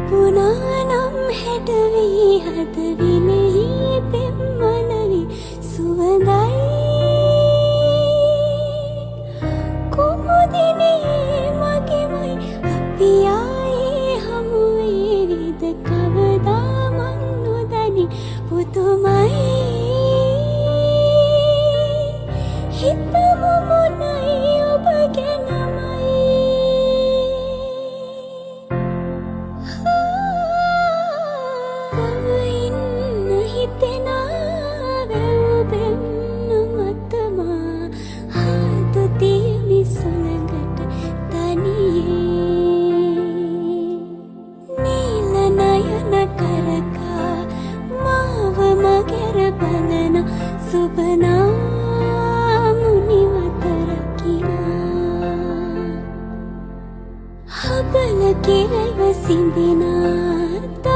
පුනානම් හැඩවී හදවිනෙහි පෙම්මනවි සුවඳයි කුමුදිනේ මගෙමයි අපි ආයේ හමුවේවිද කවදා මන් නොදනි පුදුමයි හිතමු මොනයි ඔබ ගැනමයි තව ඉන්න හිතෙනා වැව්බෙන්න මතමා හාතු තියමි සුළඟට තනියේ නීල නයන කරකා මාව මගෙර බඳන සුබනා හබල කෙරව සිඳිනා